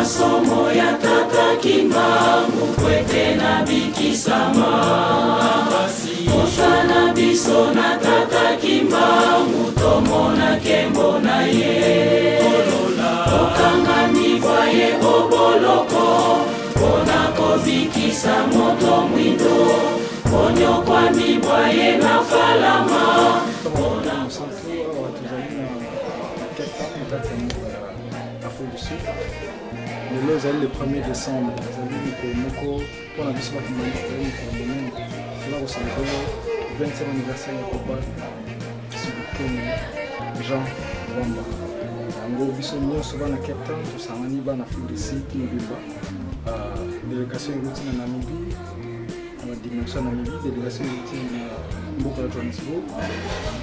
masomo ya tata Kimbangu kwete na bikisama Osana biso na tata Kimbangu tomona kembo na ye Okanga mibwaye oboloko Kona kozikisa moto mwindo Konyo kwa mibwaye na falama Le 1er décembre, pour la mission de la 20e anniversaire de Papa, Jean Wamba. En gros, nous sommes à Cape Town, nous sommes en Afrique du Sud, délégation routine en Namibie, la dimension Namibie, délégation routine en Johannesburg,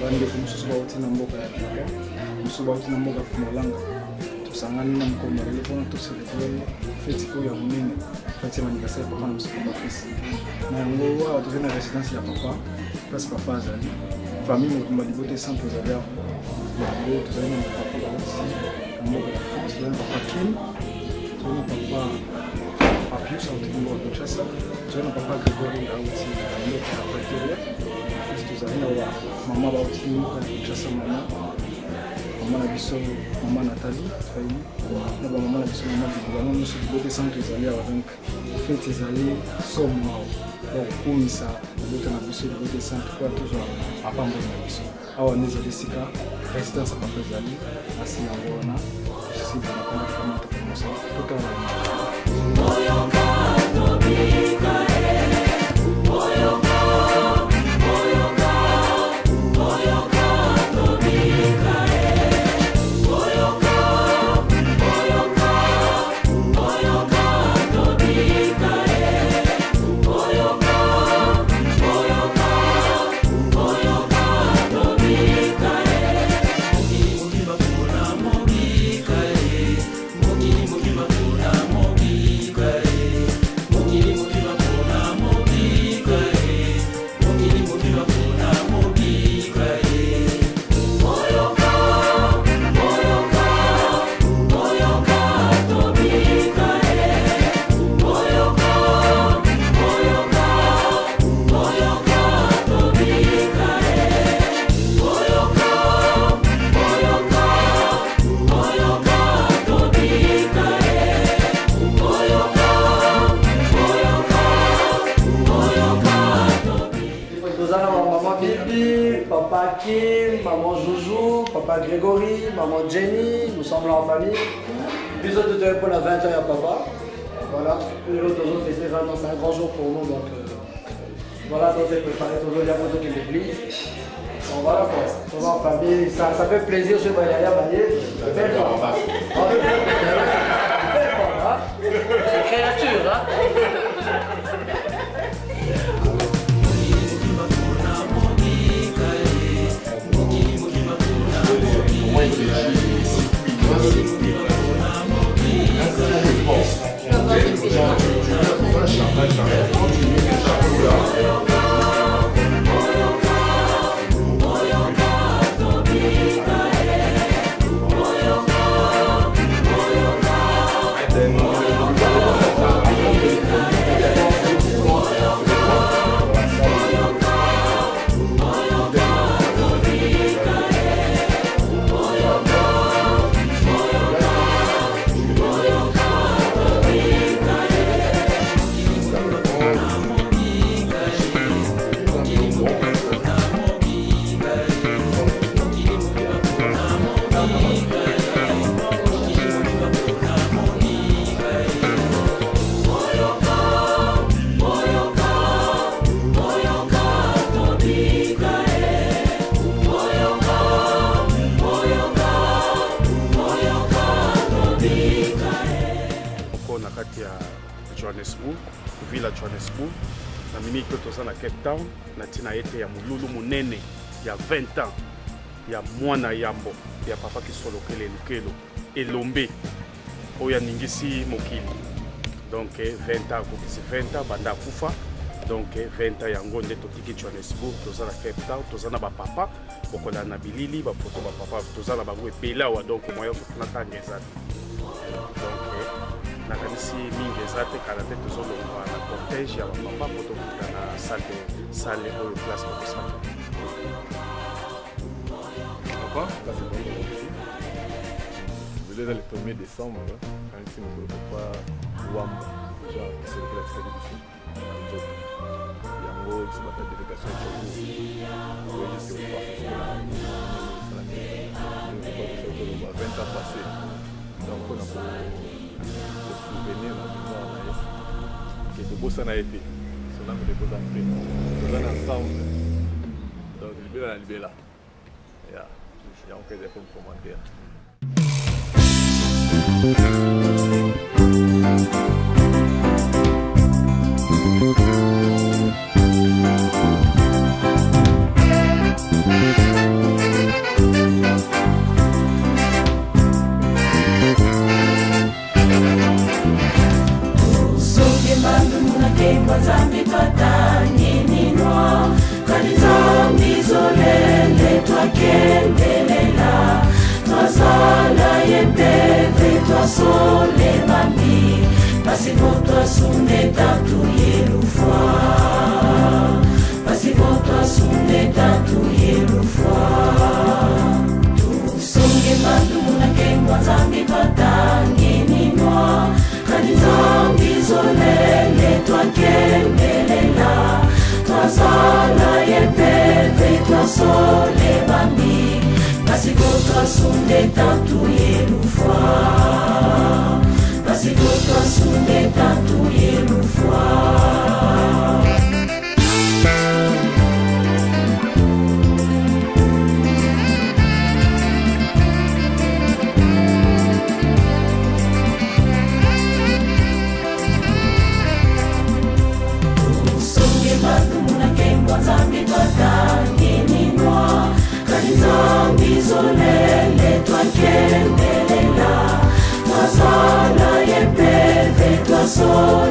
nous sommes routine en nous sommes routine en Mpumalanga. Sangani na mkombo ilikuwa na tuseletea feti kwa ya munene feti ya anniversaire papa na msiko bafisi na ngo wa tuzena residence ya papa place papa zali famille mkumba libote centre za leo ngo tuzena papa aussi ngo tuzena papa Kim tuzena papa Apius au timu wa Kinshasa tuzena papa Gregory au timu ya Pretoria tuzena wa mama wa timu ya Kinshasa maman biso maman Nathalie Fayi na ba maman biso maman Bibana nous sommes beaucoup centre ezali donc fête ezali somme donc kumisa bote na biso bote centre kwa toujours apambo na biso awa nezali sika résidence papa ezali asi ngona sisi na kwa famille to commencer tout Papa Kim, maman Joujou, papa Grégory, maman Jenny, nous sommes là en famille. Puis autres de pour la 20 ans à papa. Voilà, puis l'autre autres fêter 20 ans, c'est un grand jour pour nous. Donc voilà, on s'est préparé toujours la photo de l'église. Donc voilà quoi, on va en famille, ça fait plaisir chez Bayaya Baye. Belle femme. Belle femme, hein? Créature, hein? Johannesburg, ville à Johannesburg, na mimi toza na Cape Town, na tina ete ya mululu munene ya 20 ans, ya mwana yambo, ya papa kisolokele lukelo, elombe, oya ningisi mokili. Donc 20 ans, kokisi 20 ans, banda kufa. Donc 20 ans yango nde totiki Johannesburg, toza na Cape Town, toza na ba papa, bokola na bilili, ba photo ba papa, toza na bango epela wa donc moya ko na tangeza. Donc nakanisi mingi ezate kala te tozolongwa na cortège ya bapapa mpo tokuta na sale oyo place tokosala papa vile le 1er décembre kanisi mokolo kwa wamba ja kiserikali ya tikali biso na nzoto yango biso bata délégation oyo esi okwafa a 20 ans passés. Donc on a pour se souvenir que de beaux ça n'a été. C'est là que les beaux entrées. Nous sommes ensemble. Donc libéra la libéra. Il y a encore des commentaires. Zambi patani ninwa kani zambi zolele twakendelela twazala yepeve twasole mami pasivo twasunde tatu yelufwa pasivo twasunde tatu yelufwa tusunge mandumuna kengwa zambi patani ninwa kani zambi zolele twakendelela twazala yepeve twasole bambi pasipo twasunde tatu yelufwa pasipo twasunde tatu yelufwa zambi patani ninwa kani zambi zolele twakendelela twazala yepeve twasole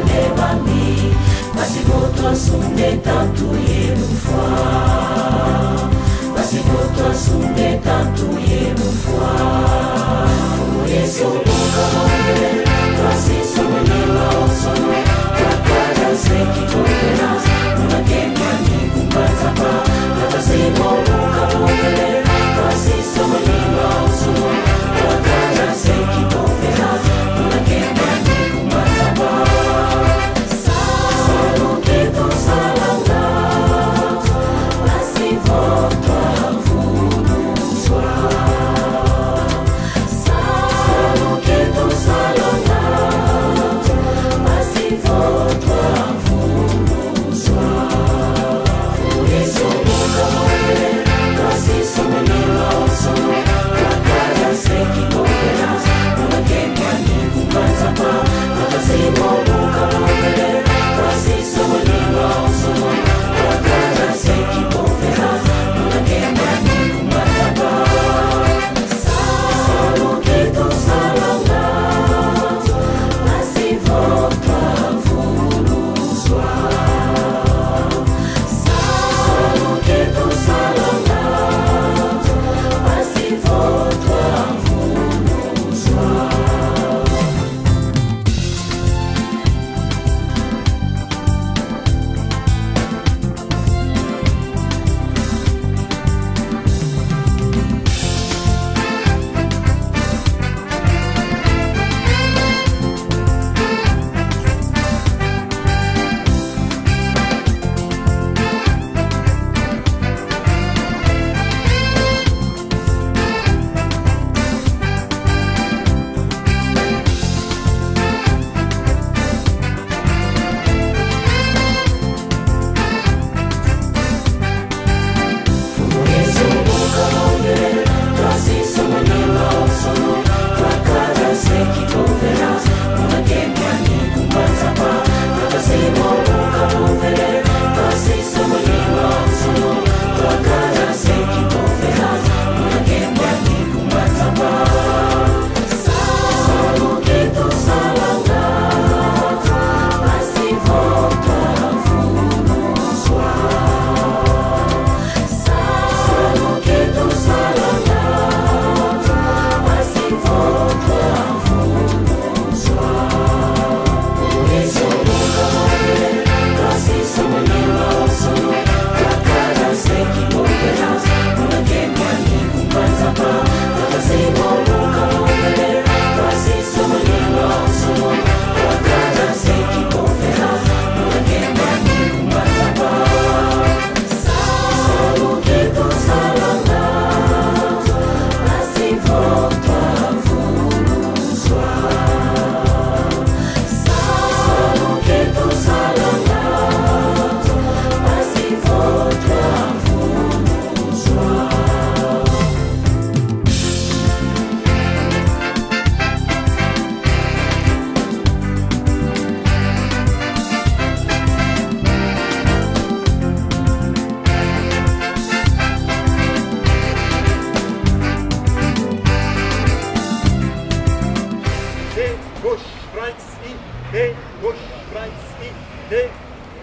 D, gauche, right, I, D,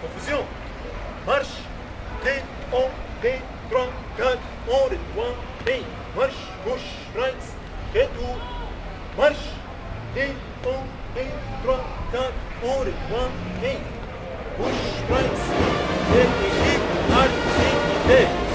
confusion. Marche, D, on, D, 3, 4, on, D, 1, D, marche, gauche, right, retour, marche, D, on, D, 3, 4, on, D, 1, D, gauche, right, D, équipe, arc, D, D.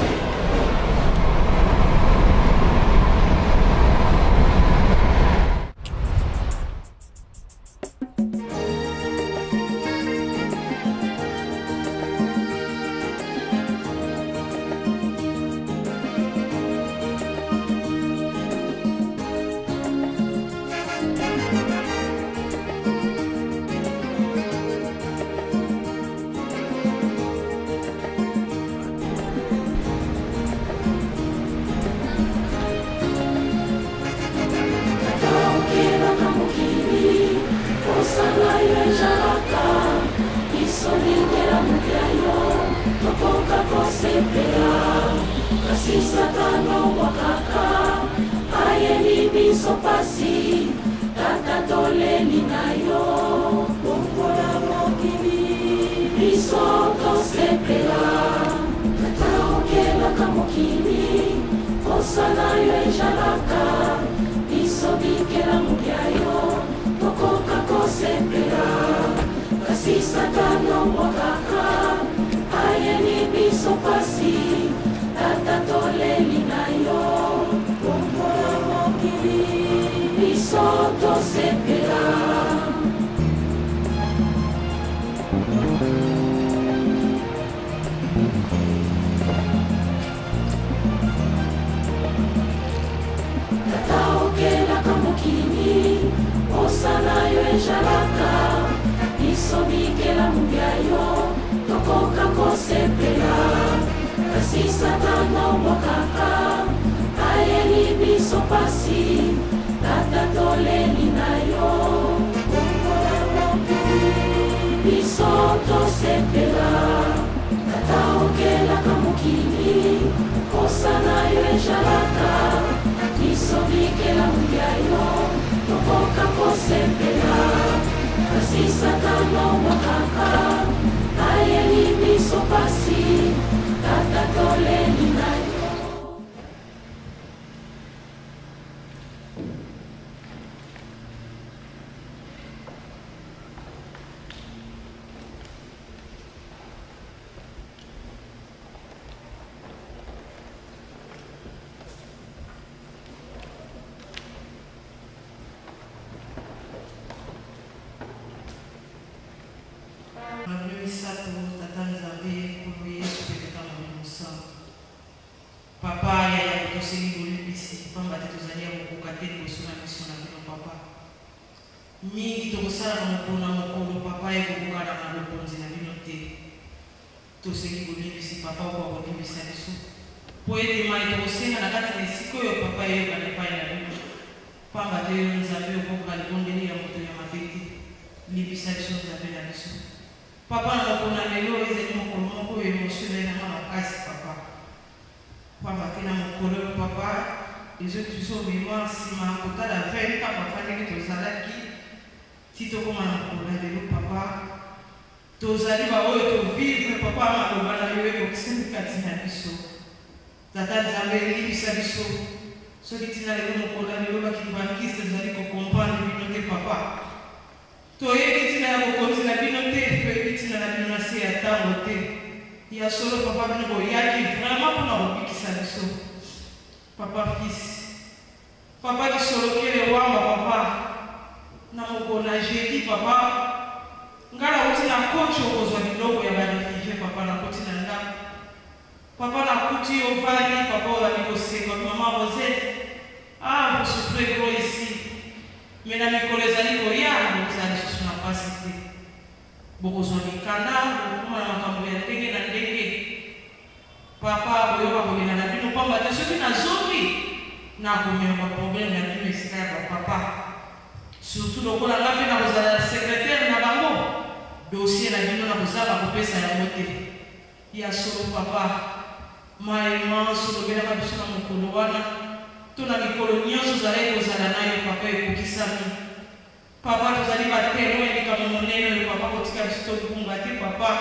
Papa nous allons battre loin comme mon nez, papa pour tirer sur tout le monde, papa.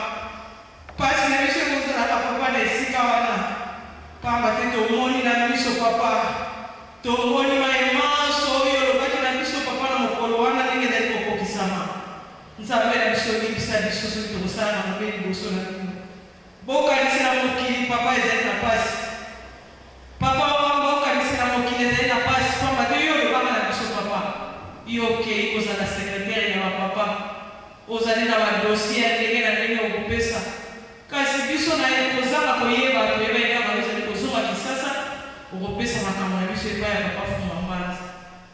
Parce que nous sommes tous là, papa les sikawana. Papa te moni na biso papa. To moni maema so yo bakati na biso papa na mokolo wana ndenge dali kokokisama. Nzambe na biso libisa biso so to sana na mbele boso na bino. Boka nisina mokili papa ezali na pasi. Papa boka nisina mokili ezali na pasi papa te yo baba na biso papa. Yo ke iko za secrétaire ya papa. Ozali na ba dossier ndenge na ndenge okupesa. Kasi biso na ekozanga koyeba toyeba kama bizali kozonga kisasa okopesa makambo na biso epai ya papa fuma mbanza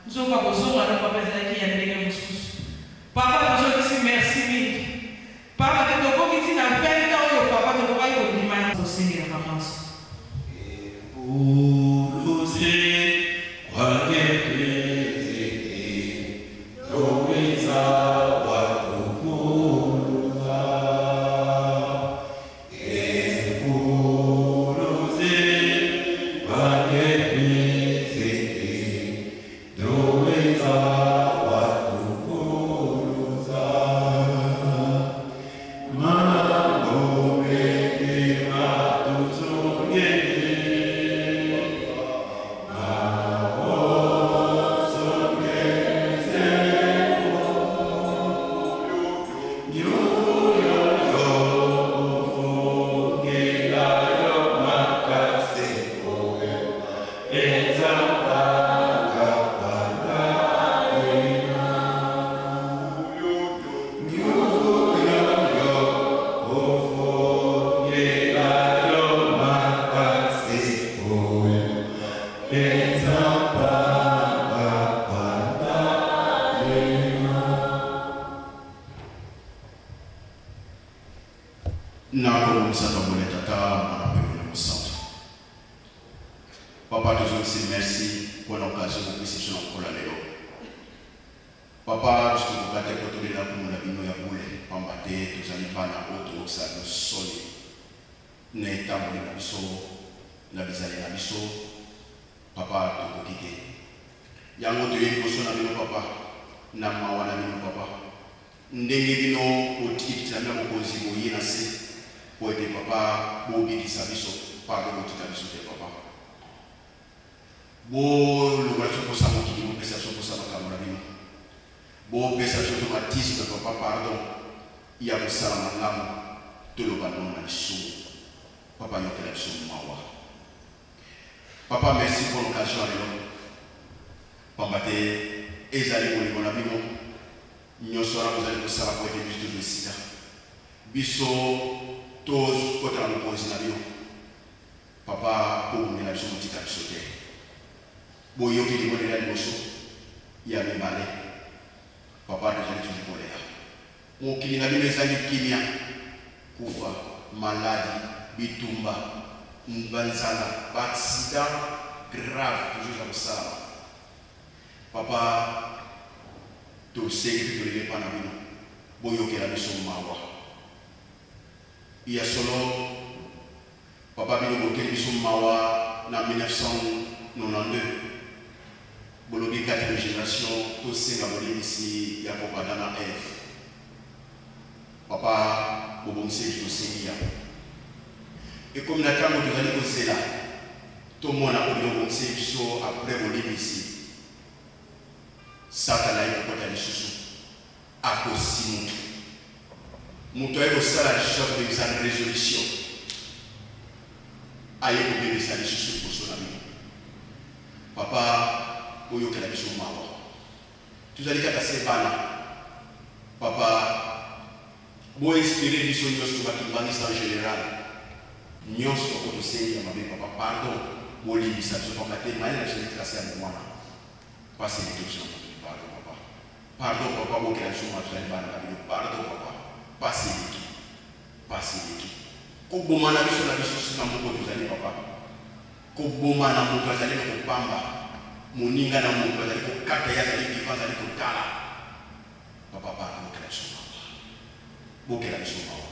nzoka kozonga na papa ezalaki ya ndenge mosusu papa tozokisi merci mingi papa te tokokiti na 20 ans oyo papa tokokaki kondima na tosengelaka maso Papa, toujours aussi merci pour l'occasion de puisse sur l'encore la léo. Papa, je te regarde pour te donner pour mon abino ya boule, pambate, tous les pas na auto, ça nous sonne. N'est pas mon abisso, la bizarre abisso, papa, te coquille. Yango te yé pour son abino papa, na mawana abino papa. Ndenge bino au titre de la même opposition, il y a assez pour aider papa, pour bien qu'il s'abisso, pardon, tout abisso de papa. Bo l'ouverture pour ça qui nous pèse sur ça dans la vie. Bo pèse sur automatisme papa pardon. Il y a ça dans l'âme de l'obandon dans le sous. Papa nous fait sur mawa. Papa merci pour l'occasion de l'homme. Papa te ezali pour la vie. Nous sommes vous allez ça pour être biso de sida. Biso tous pour la poser la vie. Papa pour nous la vie petit à sauter. Boyo qui dit que il y a des malais. Papa déjà dit pour l'air. Mon qui n'a pas les kimia, kufa, maladie, bitumba, banzana, accident grave, toujours comme ça. Papa, tu sais que tu ne pas dans nous. Boyo qui a mis son mawa. Il y a solo, papa Bino qui a mis son mawa en 1992. Bologi 4e génération, tous ces gars ici, il y a papa dans la F. Papa, Bobonse, je sais bien. Et comme la table de l'année c'est là, tout le monde a oublié Bobonse, après Bolivie ici. Satana est pour aller sous. À cause de nous. Nous avons ça la chef de sa résolution. Aïe, vous devez aller sous pour son ami. Papa, oyo kala biso mawa tuzali kaka sebana papa bo inspiré biso nyonso bakibangisa en général nyonso otosengi ya mabe papa pardon bolibisa biso papa te mali na biso etrase ya mwana pasi l'éducation pardon papa bo kala biso mawa tuzali bana babino pardon papa pasi leki koboma na biso sina moko tuzali papa koboma na moto azali kopamba moninga na moto azali kokata ya azali kifanza azali kotala papa pardon bokela biso mawa bokela biso mawa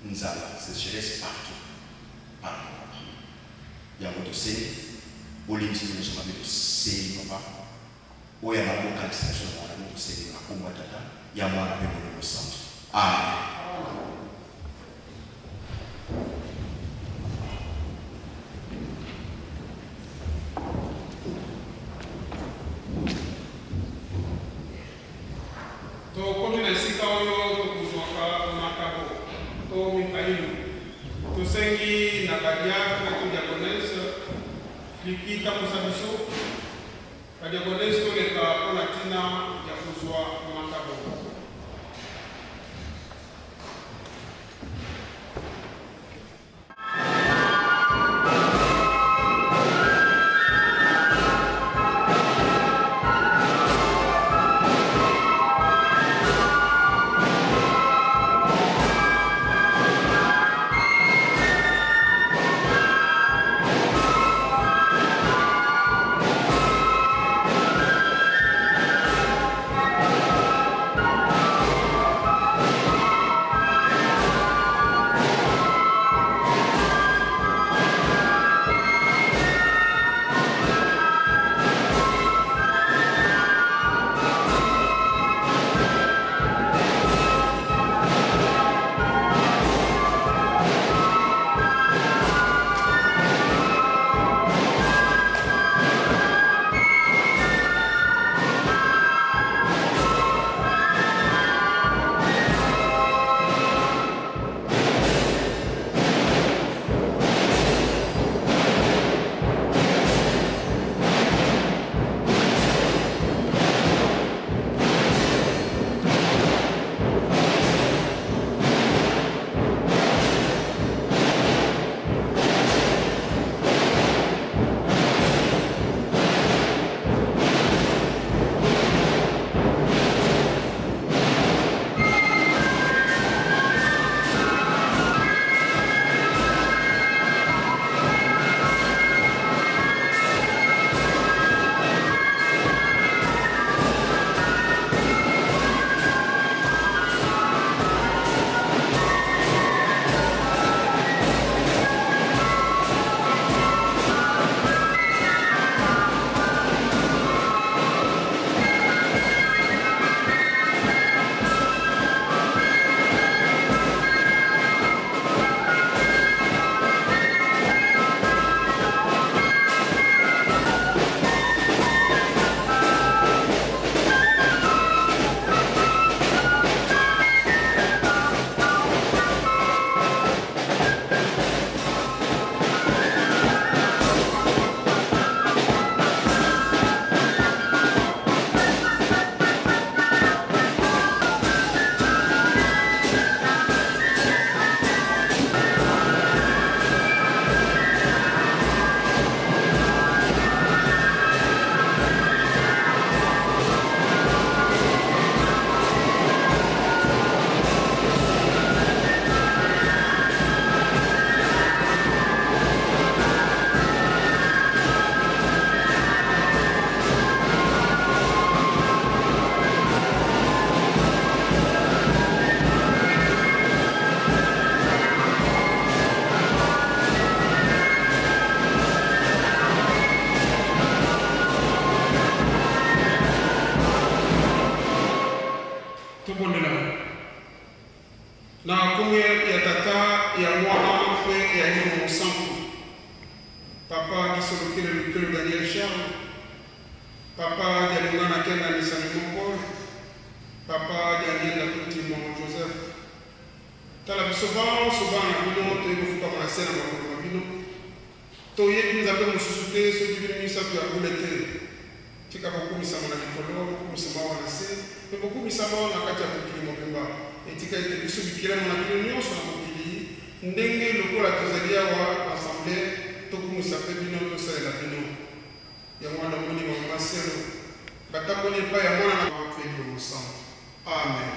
nzala sécheresse partout pardon papa yango tosengi bolimbisi biso mabe tosengi papa oya makokanisa biso na mwana moko seli na kombo tata ya mwana mpe molimo santu. Amen. Tokomi na esika oyo tokozwaka makabo to mikaino tosengi na badiakre to diakonese likita kosa biso badiakonese toleka mpona ntina ya kozwa makabo. na kumwe ya tata ya mwana fwe ya nyuma musanku papa disolokile lukelo Daniel Charles papa jalungana kenda ni Samuel Paul papa jalienda kutimo Joseph tala bisoba soba na bino to yofuka masena makolo bino to yebi nzabe mususute so dibini misa ya bulete tika bokumisa mwana likolo bokumisa wana se pe bokumisa wana kati ya bukili mobemba etika ite biso bikira mwana bino nyonso na mokili ndenge lokola tozalia wa assemblée tokumisa pe bino tosalela bino ya mwana moni wa maselo bakaboni pa ya mwana na mapendo musantu. Amen.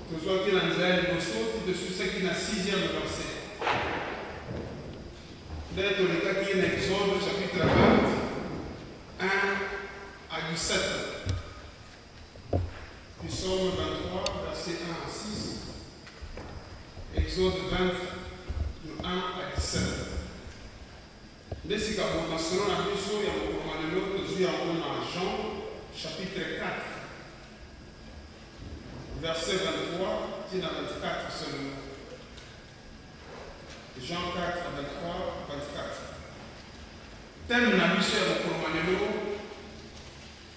Toujours qui dans Israël, il saute dessus ce qui est dans 6e verset. D'être le cas qui est dans Exode, chapitre 20, 1 à 17. Psaume 23, verset 1 à 6. Exode 20, de 1 à 17. Dès que nous mentionnons la mission, il y a un commandement que Dieu a donné à Jean, chapitre 4, verset 23, c'est dans 24 seulement. Jean 4, 23, 24. Thème la mission est au commandement.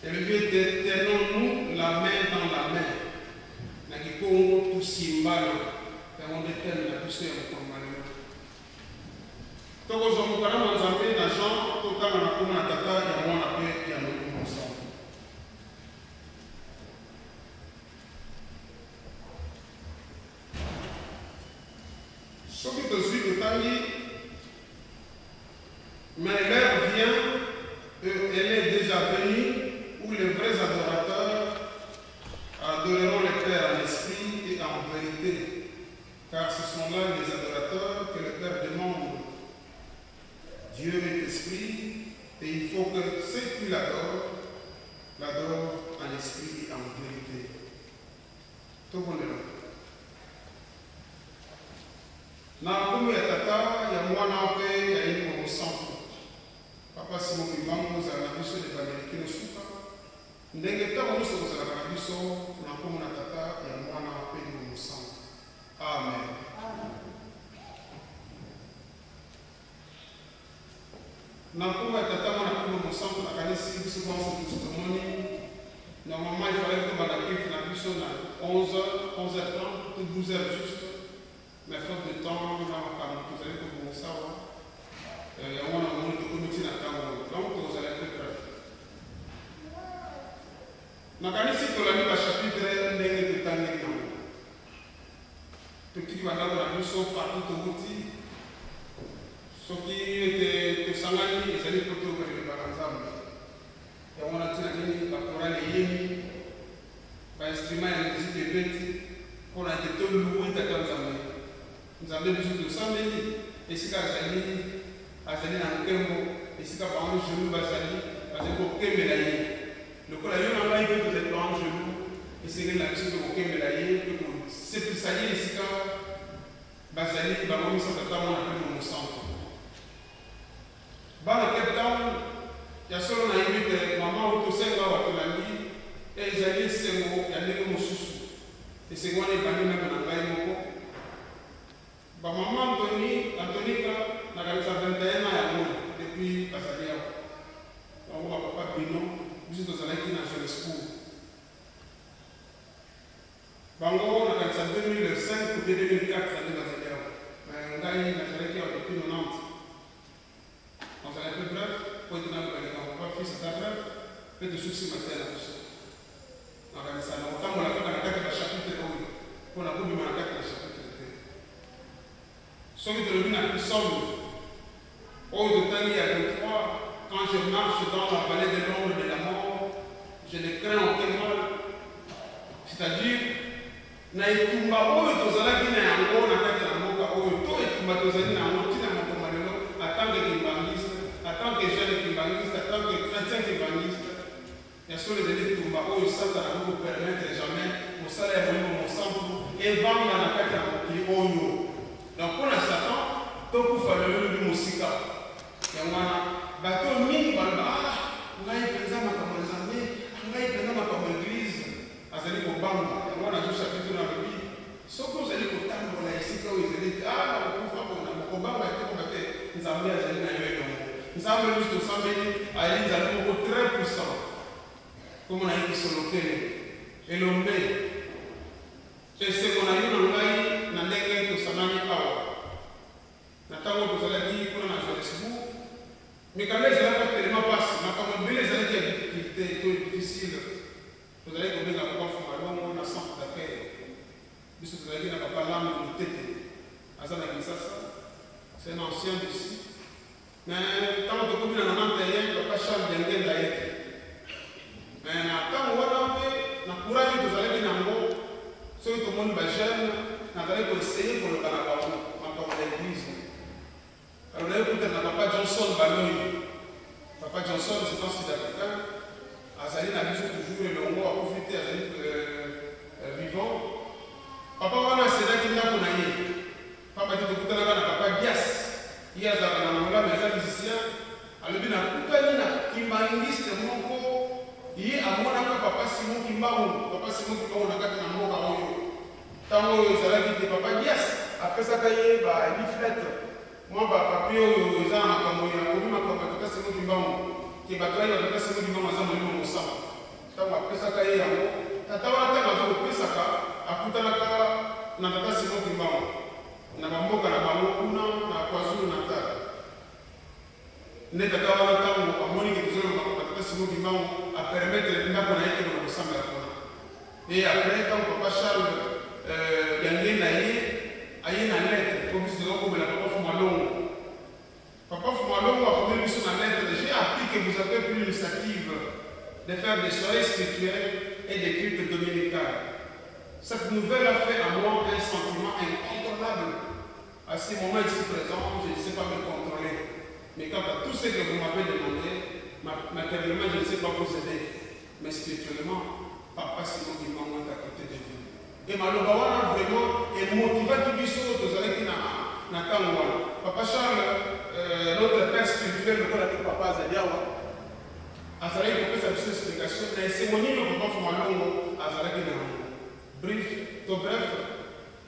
Et le Dieu dit, tenons-nous la main dans la main. Nagikongo tout simbala. Et on détermine la mission est au commandement. Donc, nous allons nous amener dans Jean, tout à l'heure, on a tata, et on a fait, et on a ensemble. Ce qui te suit tout à l'heure, mais l'heure vient, elle est déjà venue, où les vrais adorateurs adoreront le Père en esprit et en vérité, car ce sont là les adorateurs que le Père demande. Dieu est esprit, et il faut que ceux qui l'adorent en esprit et en vérité. Tout le monde est là. Na kumbe ya tata ya mwana wape ya ini kwa musampu. Papa Simon Kibango za nabiso de Bamerikino Suka. Ndenge tamo nuso za nabiso na kumbe na tata ya mwana wape kwa musampu. Amen. Na kumbe ya tata mwana kumbe musampu na kanisi biso kwa musampu tusitomoni. Normalement il fallait que Badakif na biso na 11h, 11h30, 12h juste. Mais faute de temps, vous allez commencer à voir. On a un comité d'attente. Donc, vous allez être prêts. Dans le chapitre 9 de Tanguy, petit va dans la mission partout au outil. Ce qui était Sangani, ils allaient porter au de Baranzam. Et on a dit la chorale Yémi, l'instrument et la musique de Beti, on a été tout loué de Tanzanie. Nous avons besoin de 100 000. Et si Azali n'a qu'un mot, et si par un genou, Azali, parce que aucun médaillé. Le collègue n'a pas été peut-être par un genou, et c'est la mission de aucun médaillé. C'est plus ça y est, ici, Bazali, Baromi, ça t'a mon appel au centre. Dans le Cape Town, il y a seulement un invité, maman, ou tout ça, va à Tolani, et ils allaient, c'est mon, il y a des mots sous. Et c'est moi, les familles, même dans le ba maman Antonica na kanisa 21 ya moyo depuis Basalia. Donc papa Bino, biso tozalaki na jeunesse pour. Bango na kanisa 2005 ou 2004 à Basalia. Mais ngai na zalaki depuis 90. On s'est fait bref, pour être dans le camp, fils à bref, et de soucis matériels à tout. Na kanisa na otambo la kaka na chapitre pour la coupe de la chapitre. Ce qui te à Psaume, au total, il y a 23, quand je marche dans la vallée de l'ombre de la mort, je ne crains aucun mal. C'est-à-dire, Naïtumba, où est Tozala qui n'a pas de la moka, où est Toïtumba Tozali n'a pas de la moka, en tant qu'évangéliste, en tant que jeune évangéliste, en tant que chrétien évangéliste, il y a sur les délais de Tumba, où il s'en va vous permettre jamais, mon salaire, mon sang, et vendre dans la carte à mon pied, oh. Donc, pour la Satan, tout pour faire le musique. Et on a bateau mille, on a eu présent comme les amis, on a eu présent comme l'église. On a dit au banc, on a juste chapitre dans le Bible. Sauf que vous allez au temps, on a ici, quand vous allez dire, ah, on va au banc, on va être nous avons mis à l'année. Nous avons juste au sang, à l'île, nous avons très puissant. Comme on a dit sur le Kélé. Et l'homme, et ce qu'on a eu dans l'œil, na ndenge tosanani awa na ntango tozalaki kuna na Johannesburg mikanda ezalaka telema mpasi makambo ebele ezalaki ya difficulté to difficile tozalaki kobenga papa Fumalongo na centre d'accueil biso tozalaki na papa Lambe Mutete aza na Kinshasa c'est un ancien d'ici mais ntango tokomi na 91 papa Charles Dengenda yete mais na ntango wana mpe na courage tozalaki nango soki tomoni bajeune nazali koessaye koloba na bango makambo ya église. Alors naye kutana na papa Johnson Baloyi. Papa Johnson c'est un sud-africain azali na biso toujours elongo akufite azali vivant. Papa wana aselaki ndako na ye papa ti tokutanaka na papa Dias ye azalaka na mongala eza musicien alobi nakutani na kimbangiste moko ye amonaka papa Simon Kimbangu na kati na mboka oyo ntango oyo ezalaki te papa Dias apesaka ye baleaflet mwa bapapie oyo eza na makambo ya komi makambo ya tata Simon Kimbangu ke bato ayi batata Simon Kimbangu aza molimo mosama ntango apesaka ye yango tata wana ntango aza kopesaka akutanaka na tata Simon Kimbangu na bamboka na bango kuna na KwaZulu Natal nde tata wana ntango amoni ke tozoloba makambo ya tata Simon Kimbangu apermettre ndako na ye ke na kosambela kuna e apres ntango papa Charles yange na ye aye na lettre po biso tozokomela papa Fumalongo. Papa Fumalongo akomeli biso na lettre j'ai appris que vous avez pris l'initiative de faire des soirées spirituelles et des cultes dominicales. Cette nouvelle a fait à moi un sentiment incontrôlable. À ce moment ici présent, je ne sais pas me contrôler. Mais quant à tout ce que vous m'avez demandé, matériellement, je ne sais pas vous aider. Mais spirituellement, papa Simon Kimbangu est à côté de vous. Et maloba wana vraiment émotivaki biso tozalaki na ntango wana. Papa Charles, notre père spirituel, lokola ti papa azali awa azalaki kopesa biso explication na esengo nini papa Fumalongo azalaki na yango. Bref,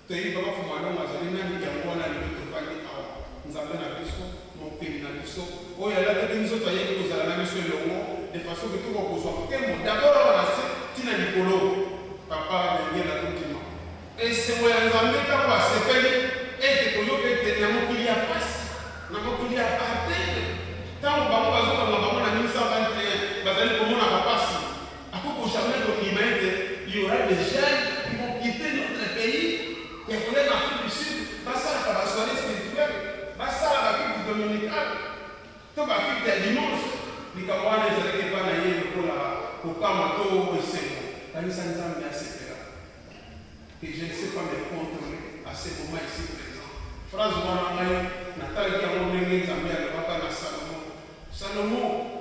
toyebi papa Fumalongo azali nani yango wana libi tovandi awa nzambe na biso mopeli na biso oyo alataki biso toyebi kozala na biso elongo de façon ke tokokozwa nkembo d'abord awa na se ntina likolo papa ndenge na kotima esengo ya nzambe ntango asepeli ete koyoka ete na mokili ya pasi na mokili ya apartheid ntango bango bazokanga bango na 1921 bazali komona bapasi akoko jamais kokima ete il y aura des jeunes qui vont quitter notre pays et aller en Afrique du Sud basalaka basoirée spirituelle basalaka culte dominicale to baculte ya dimanche likambo wana ezalaki epa na ye lokola kokama to esengo kanisa nzambe asepela et je ne sais pas me contrôler à ce moment ici présent. Phrase wana ngai natalaki yango ndenge nzambe alobaka na Salomon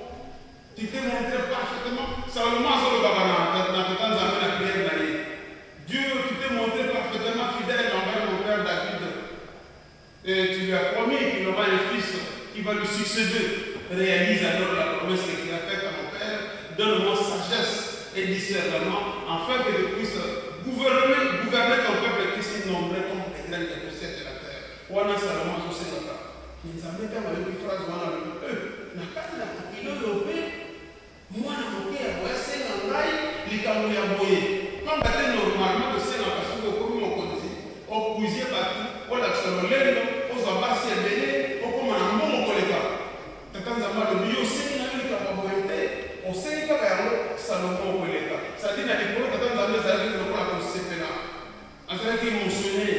tu t'es montré parfaitement Salomon azolobaka na tata nzambe na prière na ye Dieu tu t'es montré parfaitement fidèle envers mon père David et tu lui as promis qu'il aura un fils qui va lui succéder. Réalise alors la promesse que tu as faite à mon père, donne-moi sagesse et discernement afin que je puisse gouverner ton peuple qui s'est nombré comme les graines de poussière de la terre. Wana Salomon je sais pas. Nzambe kama yoki phrase wana na kati na kilobe mwana moke ya boyase na ngai likambo ya boye. Comme c'est normalement que c'est parce que comme mon konzi au puiser batu au la sololendo aux abassi ebele au comme na mbongo koleka. Takanza mali bio c'est na ile kwa boyete on sait que yango Salomon koleka. Ça dit na likolo takanza mali za ile kwa kosepela. Azalaki mentionné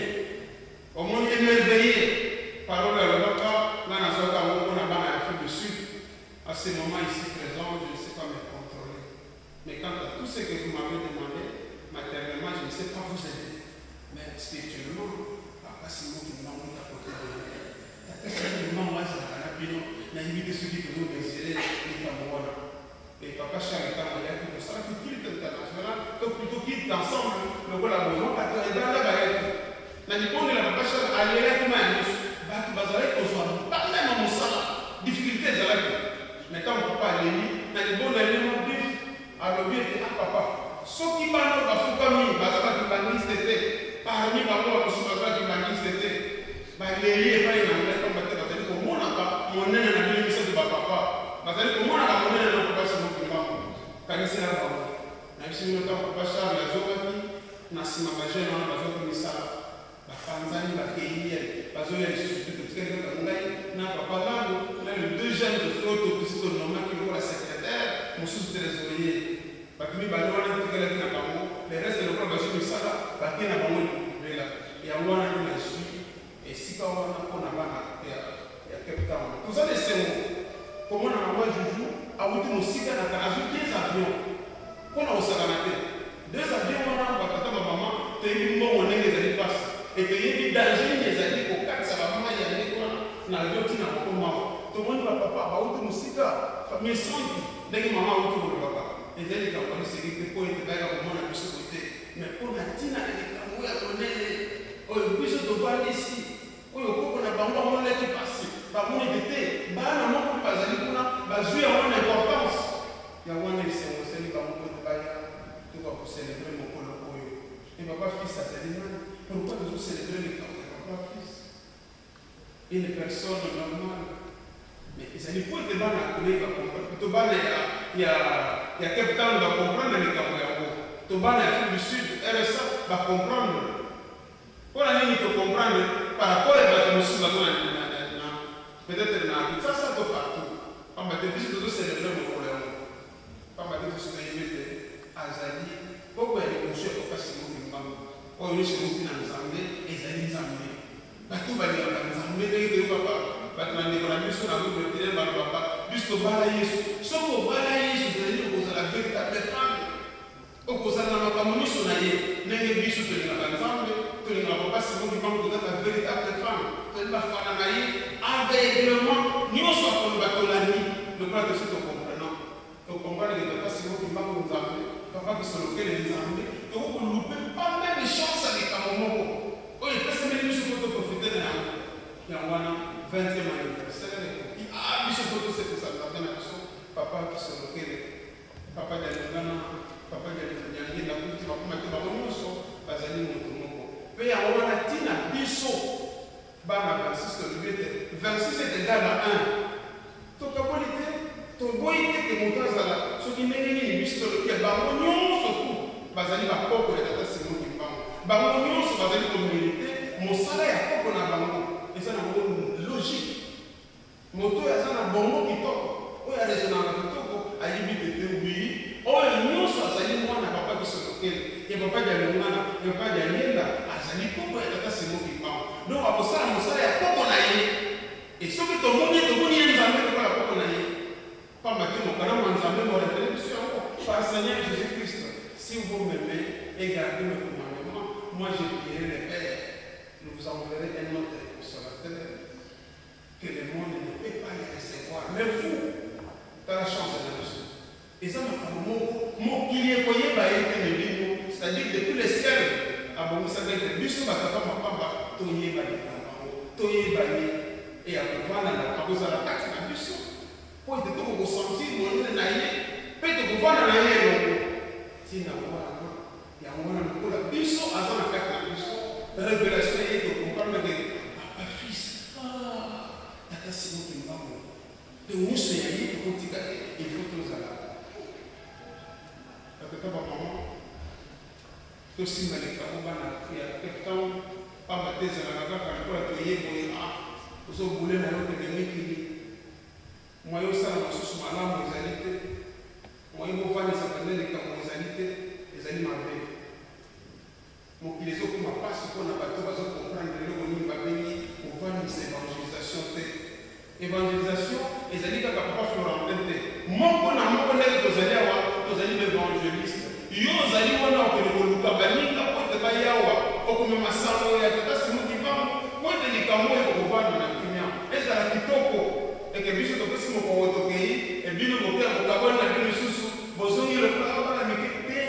au monde émerveillé parole à l'avocat là na soka ngo na bana Afrique du Sud. À ce moment ici présent, je ne sais pas me contrôler. Mais quant à tout ce que vous m'avez demandé, matériellement, je ne sais pas vous aider. Mais spirituellement, papa Simon qui m'a mis à côté de lui. Papa Simon m'a dit à la pino, n'a évité celui que nous désirez, les Camerounais. Et papa Charles est envoyé à tout ça, qui quitte international, donc plutôt quitte ensemble, le collaboration, parce que dans la barrière, n'a dit qu'on est la papa Charles, allez là, comment elle est, bah, tu vas aller aux soins, pas même à mon salaire, difficulté de la vie. Mais quand papa est né, il y a des bons éléments vifs à l'objet de papa. Ceux qui parlent de Foukami, qui bannisent parmi papa, qui bannisent les pas en anglais comme battu, comme mon papa, mon nez n'a pas de papa. Parce que mon papa n'a pas de papa. Quand il s'est là, même si nous avons papa Charles, la Zobati, Nassima Bagé, on a besoin de ça. La Tanzanie, la Kenya, la zone de le deuxième de l'autre qui est la secrétaire, mon sous-trésorier. Les restes de l'autre, et à moi, je suis, et si on a quelque temps. Tout ça, c'est comment on a joujou, à où tu nous cites à 15 avions. Qu'on a au Saganate. 2 avions, on a maman, tu es toyebi danger nini ezali kokatisa bamai ya ndeko wana na avion ntina kokomawa tomoni bapapa bauti mosika famille sanki ndenge mama auti kolobaka ezali likambo aliseki te mpo ete bayaka komona biso kote mais mpo na ntina na likambo ya monene oyo biso tovandi esi oyo koko na bango amonaki pasi bamoneke te bana moko bazali kuna bazwi yango na importance ya wana esengoseli bango mpo tobaya toka kocelebre mokolo oyo e papa fils azali nani pourquoi tozocelebre likambo ya papa fils une personne normale mais ezali po ete bana koyeba comprendre to bana ya Cape Town bacomprendre likambo yango to bana ya Afrique du Sud RSA bacomprendre mpona nini tocomprendre par rapport ya bato mosusu bato peut-être na Kinshasa to partout pamba te biso tozocelebre mokolo yango pamba te tosokayebi ete azali poko ya liboso ya papa Simon Kimbangu oyo nyonso euti na nzambe ezali nzambe bato balingaka nzambe ndenge toyokaka bato na ndeko na biso na bible balobaka biso tobala yesu soki obala yesu ezali okozala véritable femme okozala na makambo nyonso na ye ndenge biso tolingaka nzambe tolingaka papa Simon Kimbangu tozaka véritable femme tozali bafana na ye aveuglement nyonso akoloba tolandi lokola tosi tokomprenant tokomprendre ke papa Simon Kimbangu nzambe papa kisolokele nzambe tokokolupe pas même chance ya likambo moko oyo epesameli biso po toprofite na yango yango wana 20e anniversaire ekoki biso po tosepesa nzambe na biso papa kisolokele papa jalingana papa jalingenda kuti bakoma te bango nyonso bazali moto moko mpe yango wana ntina biso bana 26 tolobi ete 26 est égal à 1 tokaboli te toboyi te ke moto azala soki ndenge nini biso tolobi ya bango nyonso tu bazali bakoko ya tata Simon Kimbangu bango nyonso bazali komerite mosala ya koko na bango eza na bango logique moto oyo aza na bongo kitoko oyo arezonaka kitoko ayibi tete wi oyo nyonso azali mwana papa kisolokele ya papa jalingana ya papa jalienda azali koko ya tata Simon Kimbangu donc akosala mosala ya koko na ye e soki tomoni ye nzambe lokola koko na ye pamba te mokalamu ya nzambe morefele biso yango par Seigneur Jésus-Christ. Si vous m'aimez et gardez mes commandements, moi je prierai le Père. Nous vous enverrez un autre consolateur que le monde ne peut pas les recevoir. Mais vous, tu as la chance de la chose. Et ça m'a fait mon pilier, c'est-à-dire depuis le ciel, à bon ça d'être biso batata mapamba, toye bali kambo, toye bali et à pouvoir na kaboza la taxe na biso. Pour être tout ressentir mon na ye, peut-être pouvoir na ye. Tina wana ya mwana mkola biso aza na kati na biso révélation ye to comprendre que papa fils tata Simon Kimbangu te nyonso ya ye tokotika te il faut tozala tata bamama tosimba likambo bana ya Cape Town pamba te ezalaka kaka lokola toyeboye ozobule na yo kende mikili mwaye osala mosusu malamu ezali te mwaye mofandisaka nde likambo ezali te ezali mabe mokili ezokoma mpasi mpona bato bazokomprendre eloko nini babengi kovandisa évangélisation te évangélisation ezali kaka papa Florentin te moko na moko ndenge tozali awa tozali baévangéliste yo ozali wana okende koluka baninga po ete bayawa okomema sango ya tata Simon Kimbangu po ete likambo oyo kokovanda na kimia ezala kitoko eke biso topesi mokongo tokei ebino bokeya kokaboli na bino lisusu bozongi lokola bana mike te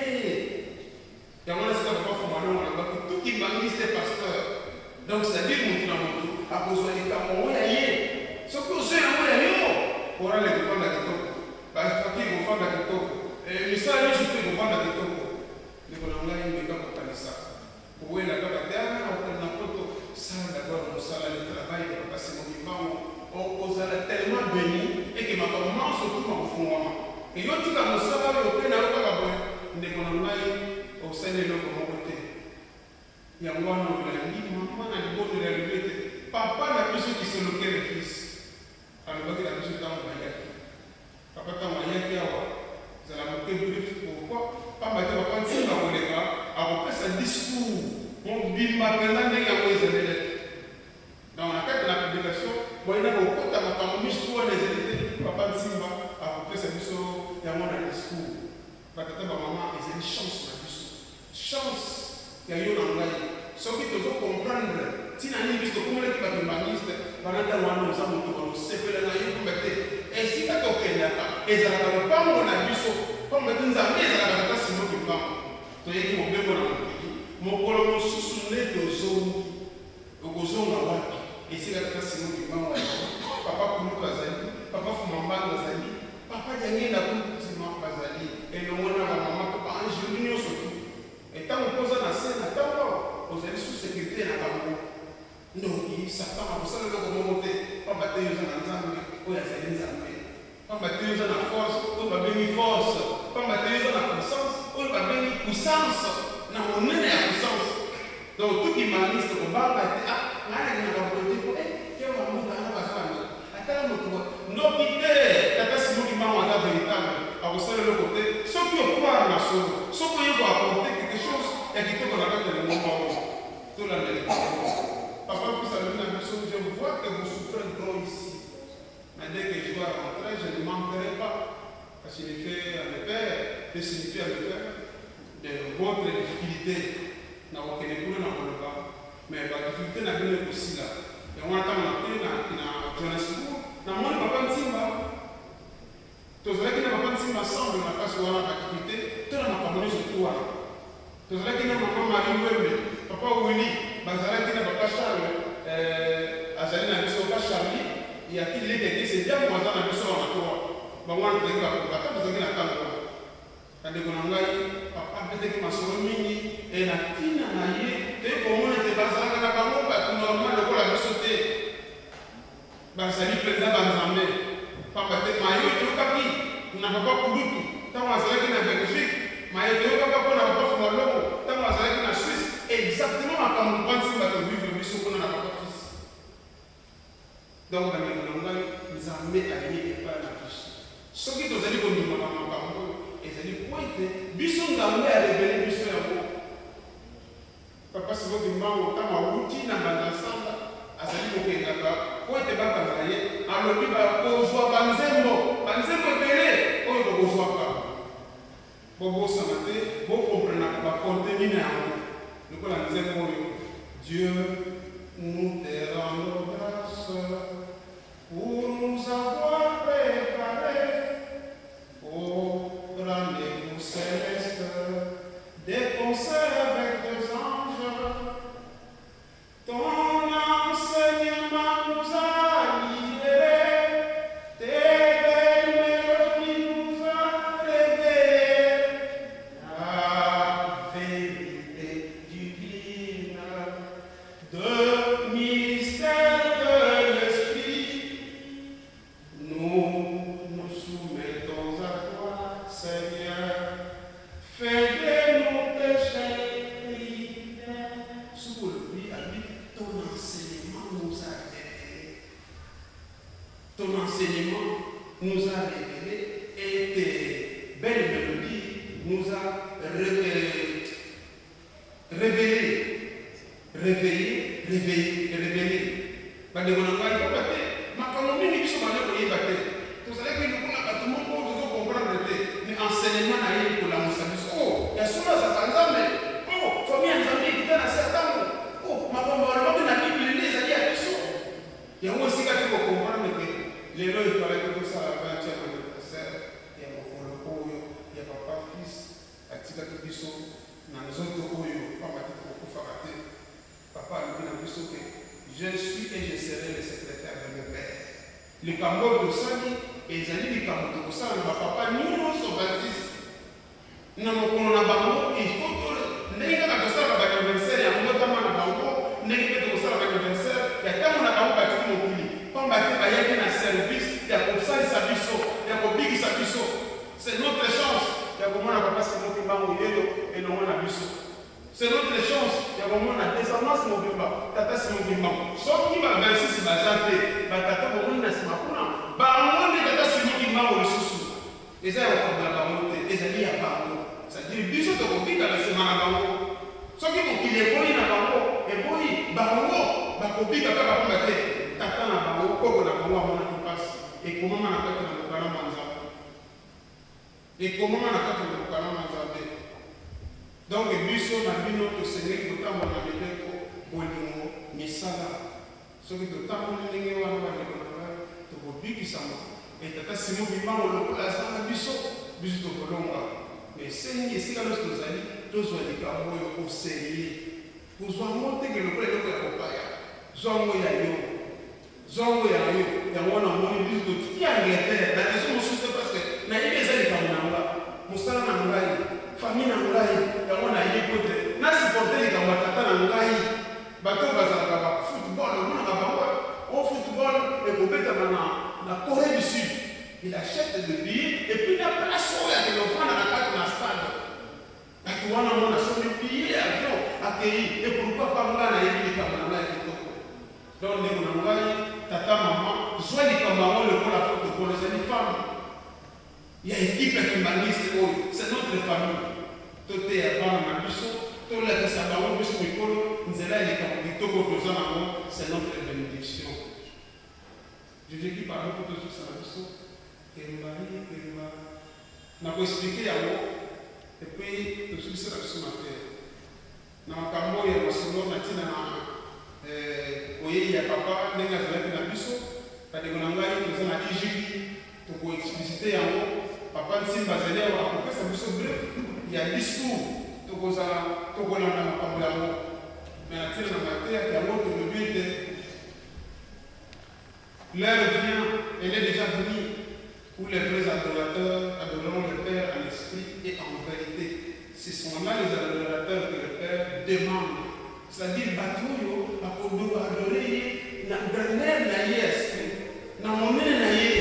yango na sika papa Fomano alobaki tout Kimbangiste pasteur donc c'est-à-dire motu na motu akozwa likambo oyo ya ye soki ozwa yango ya yo korale ekofanda kitoko bafaki ekofanda kitoko misala nyonso te ekofanda kitoko ndeko na ngai ndeka kokanisa kowela kaka te na poto sala d'abord mosala le travail de papa Simon Kimbangu ozala tellement béni eke makambo nyonso tuma kofungwama eyotika mosala oyo mpe nayo kaka boye ndeko na ngai osali eloko moko te yango wana olangi mama na libondo ya libe te papa na biso kisolokele fils alobaki na biso ntango bayaki papa ntango ayaki awa ezala mokebuli pourkui pamba te papa ntinga koleka akopesa discours mobimba mpenza ndenge yango ezalele donc na kati na publication boyina kokota makambo misu wana ezali te papa ntimba akopesa biso yango na discours batata bamama ezali chance na biso chance ya yo na ngai soki tozokomprendre banata wana oza moto bakosepela na yo komba te esika tokendaka ezalaka lopango na biso komba te nzambe ezalaka kaka simo lopango toyeki mobembo na mokili mokolo mosusu nde tozongi okozonga wapi esika kaka simo lopango papa kuluka azali papa fumambanga azali papa jangenda kutima bazali elongo na bamama papa angeli nyonso tu etango koza na se na ntango ozali sous sécurité na bango ndoki satan akosala eloko moko te pamba te yoza na nzambe oyo azali nzambe pamba te yoza na force oyo babengi force pamba te yoza na puissance oyo babengi puissance na monene ya puissance donc tukimaniste kobanga te nganaki na bapolitiko kewamutaa bazana atala moto ndoki te tata simoki mbango aza véritable akosala eloko te soki okwara na solo soki oyeba aporte quelque chose ya kitoko na kati ya lingomba oyo tolandela papa puisse aller dans la maison, je vois que vous souffrez trop ici. Mais dès que je dois rentrer, je ne manquerai pas. Ça signifie à mes pères, de signifier à mes pères, de votre difficulté. N'a aucun époux, n'a pas le cas. Mais la difficulté n'a pas aussi là. Et on attend la paix, n'a Johannesburg, n'a moins papa Nsimba. Tous ceux qui n'ont pas Nsimba semblent n'a pas souvent la difficulté, tout le monde n'a pas donné ce tour. Tous ceux qui n'ont pas Marie Wembe, papa Willy. Bazalaki na papa Charles azali na biso papa Charlie ya kile tete c'est bien moi na biso na toa bangwana teka papa bazalaki na kanga kande kona ngai papa beteki masolo mingi e na tina na ye te komona te bazalaka na bango ba normal lokola biso te bazali président banzambe papa te mayo tokapi na papa kulutu tango azalaki na Belgique mayo toyoka papa na papa Fumalomo tango azalaki na Suisse exactement comme on pense que vivre le mission qu'on a pas fils. Donc dans le monde nous avons mis à l'année et pas la fiche. Ce qui nous a dit qu'on nous a parlé, et ça dit point bison d'amener à révéler bison à vous. Papa c'est votre maman au temps à outil dans la ensemble à sa vie au Kenya. Point de pas travailler. Alors lui va rejoindre Banzembo télé. Oh il va rejoindre pas. Bobo Samate, vous comprenez pas contenir en Dieu nous te rend grâce pour nous avoir préparé au rendez-vous céleste des concerts avec des anges. Ton enseignement nous a libérés, tes belles mélodies nous a réveillés. La vérité de mystère de l'esprit, nous nous soumettons à toi, Seigneur. Fais de nos péchés prières. Sous le lui a dit, ton enseignement nous a révélé. Ton enseignement nous a révélé et tes belles mélodies nous a réveillé. Parce que vous n'avez pas battu. Ma colonie, nous sommes allés pour y battre. Vous savez que nous avons tout le monde pour comprendre. Mais enseignement n'a rien pour la moussabis. Oh, il y a souvent ça par exemple. Oh, famille en famille, qui est dans certains. Oh, ma femme, on va la Bible, les alliés à Bissot. Il y a aussi quelqu'un qui peut comprendre que les lois, il fallait que tout ça à 20e anniversaire. Il y a mon frère, il y a papa, fils, à Tika Bissot. Dans les autres oyo, pas battre pour faire. Papa a dit que je suis et je serai le secrétaire de mes pères. Le Cambodge de Sani et Zali du Cambodge de Sani, papa, nous sommes baptistes. Nous avons un bango, il faut que nous ayons un anniversaire, il y a un autre bango, nous ayons un anniversaire, il y a un bango baptisé mon pays. Quand baptisé, il y a un service, il y a comme ça, il y a comme big sabiso. C'est notre chance. Il y a comme on a pas passé mon bango et non on a biso. C'est notre chance. Il y a vraiment la descendance de mon bimba. Tata c'est mon bimba. Sauf qui va verser si ma santé. Tata pour mon nasma kuna. Bah on est tata c'est mon bimba ou le sous. Et ça on va la monter. Et ça dit à bango. Ça dit biso to kopi dans la semaine à bango. Sauf qui vont qu'il est poli na bango. Et poli bango. Bah kopi tata va pas mettre. Tata na bango. Koko na bango à mon qui passe. Et comment on a fait dans le canal manza. Et comment on a fait dans le canal manza. Donc, biso na bino to Seigneur ko tambo na bideko bolingo misala. So ki to tambo ndenge ekokisama etata simo bimango lokola azanga biso tokolonga mais esengi esika nyonso tozali tozwa likambo oyo oserie kozwa ngo ndenge lokola eloko ya kopaya zwango ya yo zongo ya yo yango wana omoni biso totiki angleterre na raison mosusu te parce que nayebi eza likambo na nga mosala na ngai famille na ngai yango nayebi te nasupporte likambo ya tata na ngai bato bazalaka ba football omonaka bango o football ekobetama na Corée du Sud il achète le billet et puis na place oyo akende ofanda na kati na stade bato wana mona soki billet avion akei et pourquoi pas nga nayebi likambo na ngai kitoko donc ndeko na ngai tata mama zwa likambo yango lokola football ezali femme ya équipe ya kimbanisi oyo c'est notre famille toteya bana na biso tolakisa bango biso mikolo nzela ya likambo kitoko toza nango c'est notre bénédiction jésus parle po tozosala biso kembali nakoexplike yango epuis tosukisela biso matere na makambo oyo ya masolo na ntina na oyei ya papa ndenge azalaki na biso bandeko na ngai toza na ijiki tokoexplicite yango papa nsimba azali awa akopesa biso bref ya discours tokolanda makambo yango me na ntina na mateya yango tolobi ete l'heure vient, elle est déjà venue où les vrais adorateurs adoreront le Père en esprit et en vérité. Ce sont là les adorateurs que le Père demande. C'est-à-dire, Batoyo, adorer dans l'air naïe esprit, dans mon air naïe,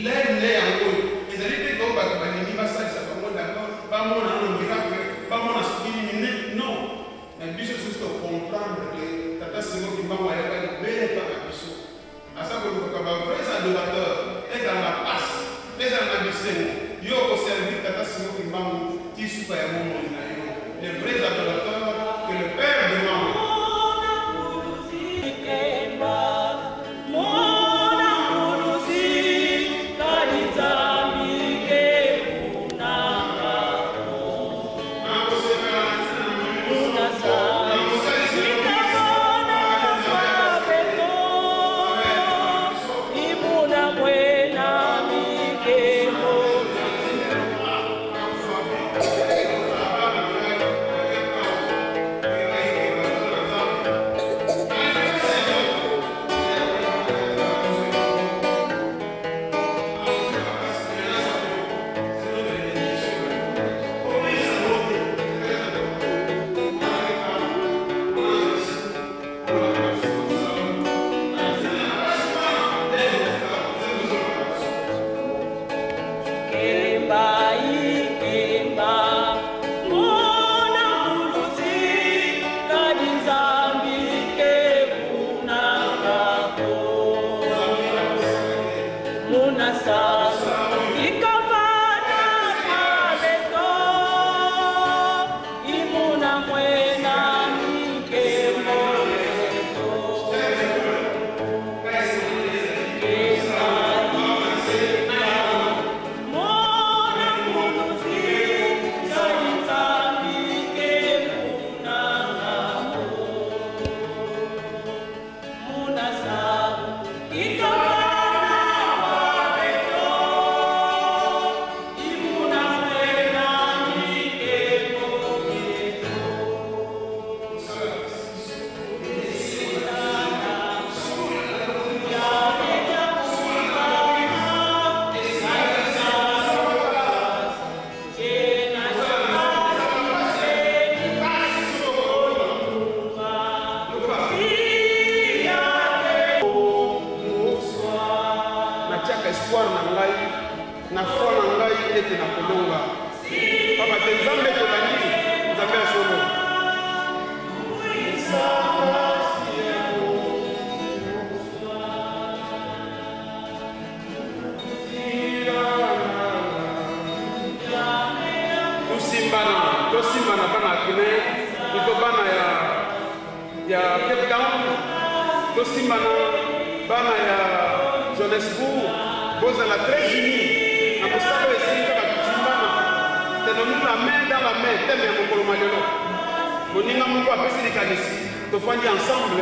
l'air naïe en haut. Et ça dit que quand Batou va ça, ça va moi d'accord, pas moi dans le miracle, pas moi dans ce qui est non. Mais bien sûr, c'est comprendre que Tata Simon qui va voir les belles par la biso. À ça que vous avez vrais adorateurs, et dans la passe, et dans la mission, yo au service Tata Simon qui va qui souffre à mon monde. Les vrais adorateurs que le Père demande.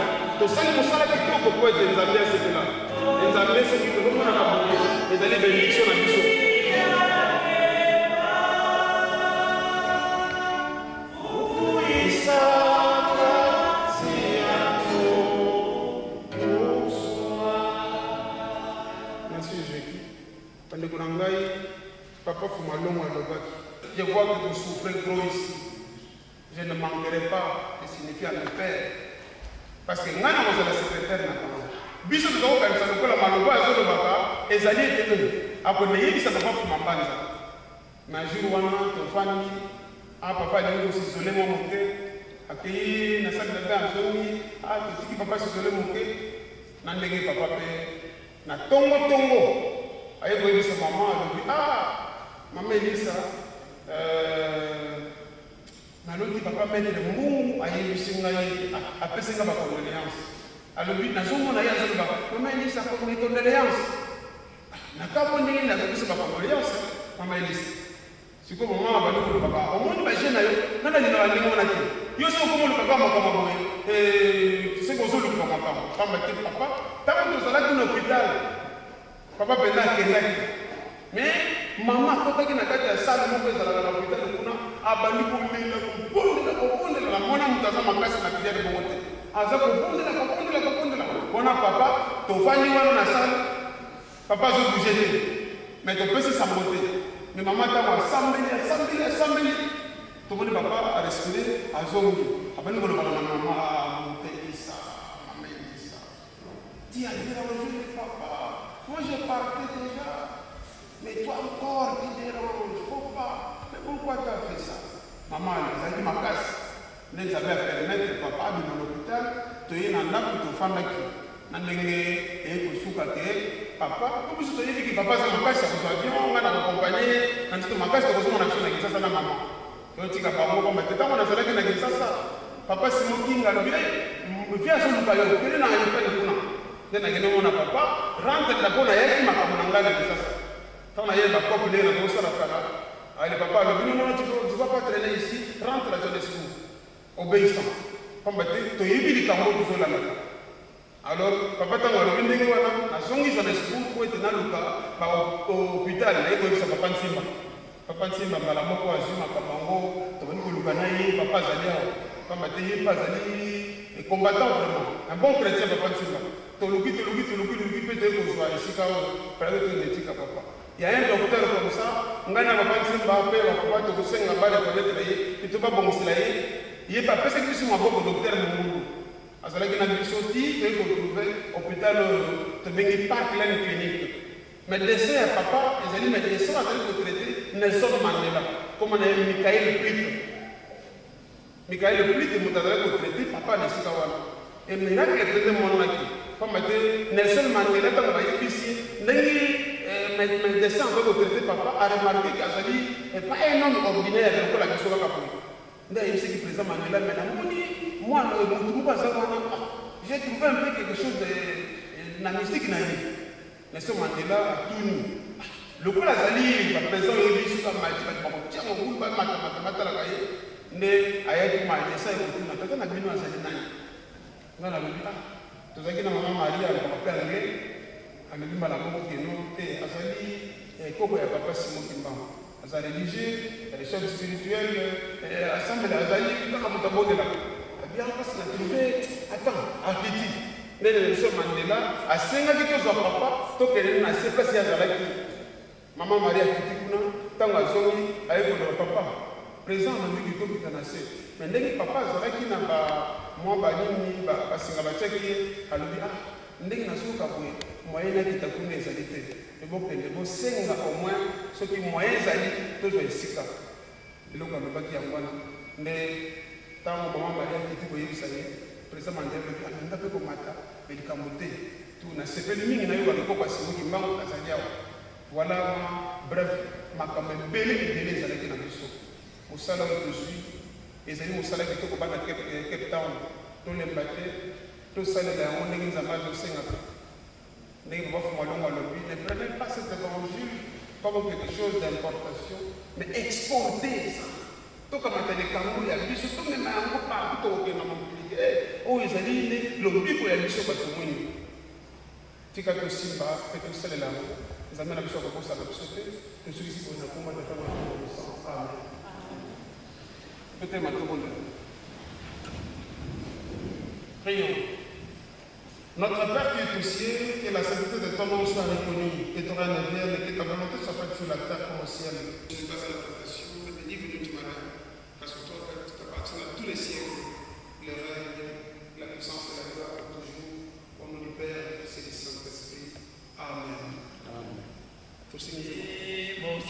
Ensemble, tout ça, nous sommes là. nzambe soki tokomonaka boye ezali bénédiction na biso. Papa Fumalongo alobaki, je vois que vous souffrez gros ici. Je ne manquerai pas de signifier à mon père. Parce que ngana mo la secrétaire na parole. Biso to ka bisa ko la maloba zo baba ezali etele. Ako ne yebisa papa Fumambanza. Na jour wana to fani a papa ni ko sisole mo moke. Aki na sa de ba zomi a to tiki papa sisole moke. Na ndenge papa pe na tongo aye ko yebisa mama alobi Maman Elisa, naloki papa mettre le mou aye bisingai apesenga ba condoléance. Alobi nazomona ya zoba. Maman Elisa ko me condoléance. Nakabonde na ko ba condoléance. Maman Elisa. Siko mama ba ko papa. Omoni ba jena yo. Nana ni na lingo na ki. Yo so ko mo papa makama boye. Siko zo lu makama. Pamba te papa. Tama to sala na hôpital. Papa pena kenaki. Mais maman kotaki na kati ya sala moko ezalaka na hôpital kuna abandi kobondela na mwana moto aza makasi na priere bongo te aza kobondela mpona papa tofandi wana na sala papa azobouge te mais topesi sango te mais mama ntango asambeli tomoni papa arespire azongi abandi kolobaka na mama motelisa mama elisa ti alira aujourd'hui papa moi je partais déjà. Mais toi encore, tu déranges, faut pas. Mais pourquoi tu as fait ça? Maman, elle a dit ma casse. Nous avons permis papa de l'hôpital, tu es dans la petite femme qui n'a pas papa, comme si tu as dit que papa c'est ma casse, ça vous a dit, on va l'accompagner, quand tu as ma casse, tu as besoin de ça, maman. Tu as dit que papa, on va te dire, papa, c'est mon king, alors viens sur le palais, tu es dans le palais. Then I get on a papa, rentre la bonne aide, ma camarade de ça. Quand on a eu la coupe de la grosse rafale, allez papa, le minimum tu ne vas pas traîner ici, rentre la jeunesse obéissant. Comme tu es évident quand vous la main. Alors, papa, tu as le minimum, la songe jeunesse pour être dans le cas, au hôpital, et comme ça, papa Simba. Papa Simba, la moko azuma, kamango, tu vas nous le gagner, papa Zalia, papa Téye, pas Zali, et combattant vraiment. Un bon chrétien, papa Simba. Tu peut-être qu'on soit ici, quand on fait le éthique à papa. Il y a un docteur comme ça, on a un papa qui va appeler la papa, tu sais, on va le connaître, il ne peut pas bon il n'est pas parce que c'est mon bon docteur, parce qu'il a une sortie, il faut trouver l'hôpital, tu ne pas plein clinique. Mais dessert, papa, ils ont dit, mais dessert, on va traiter Nelson Mandela, comme on a eu Michael Plitt. Michael Plitt, il m'a traité, papa, de Sikawana. Et miracle, il traité mon mari. Comme Nelson Mandela, quand on va ici, mes dessins en fait traiter papa a remarqué qu'Azali n'est pas un homme ordinaire pour la question de la police. D'ailleurs, il sait qu'il présente Mandela, mais moi, j'ai trouvé un peu quelque chose de mystique. Nelson Mandela a tout nu. Le coup Azali, le président de l'Église, comme m'a dit, tiens, mon groupe, mais Ayati m'a dit ça, il m'a dit, on a bien Azali. On a dit, tout ça qui n'a maman Marie, elle m'a permis. Alibimba la moko keno te azali koko ya papa Simon Kimbangu azali religieux les chefs spirituels assemblée azali kaka mutabode la bien parce que trouvé attends appétit mais le Nelson Mandela asenga ki to papa to kele na se place ya zalaki maman Maria kitikuna tango azongi ayeko na papa présent na miki to bitanase mais ndenge papa zalaki na ba mwa banini ba singa ba cheki alobi ndenge nasuka boye moyen na kitakuna ezali te ebokende bosenga au moins soki moyen ezali tozwa esika eloko alobaki yango wana nde ntango mama Maria kiti koyebisa ye président Mandela lobi amenda mpe komata me likambo te nasepeli mingi nayoka lokoko Simon Kimbangu azali awa voilà bref makambo ebele ezalaki na biso mosala oyo tozwi ezali mosala kitoko bana Cape Town tolemba te tosalela yango ndenge nzambe azosengaka ndenge papa Fumalongo alobi ne prenez pas cet évangile comme quelque chose d'importation mais exportez ça tokamata likambo ya biso tomema yango partout tokokenda mobilité oyo ezali nde lobiko ya biso bato mwini tika tosimba mpe tosalela yango nzambe na biso akobosaka biso te tosukisi mpona komba tatanga amen peut-être matobondela. Prions. Notre Père qui est aux cieux, que la sainteté de ton nom soit reconnue, que ton règne vienne, et que ta volonté soit faite sur la terre comme au ciel. Je ne passe à la tentation, mais livre-nous du malin, parce que toi, tu appartiens à tous les siècles, le règne, la puissance et la gloire pour toujours, au nom du Père, du Fils et du Saint-Esprit. Amen. Amen. Pour signifier. Oh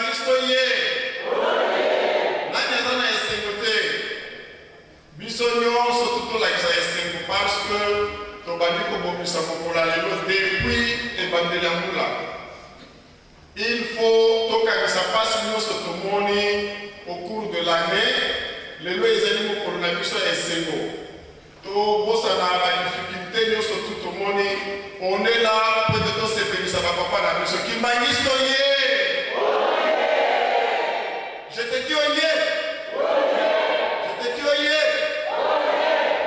Kimbangisto ye. Nani aza na esengo te. Biso nyonso totolakisa esengo parce que tobandi kobomisa mokolo lelo depuis ebandeli ya mbula. Il faut tokangisa mpasi nyonso tomoni au cours de l'année lelo ezali mokolo na biso ya esengo. Tobosana badifficulté nyonso tu tomoni on est là pour tosepelisa bapapa na biso. Kimbangisto ye. Je te dis oye. Je te dis oye.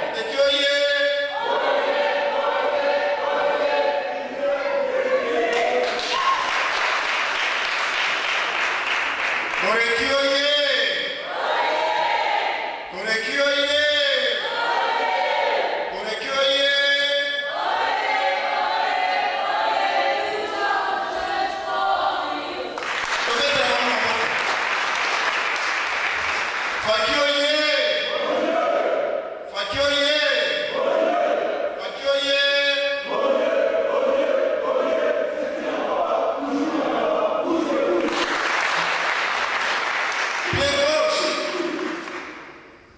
Je te dis oye. Koreki oye. Koreki oye. Koreki oye. Faki oye. Faki oye. Faki oye. Pied gauche.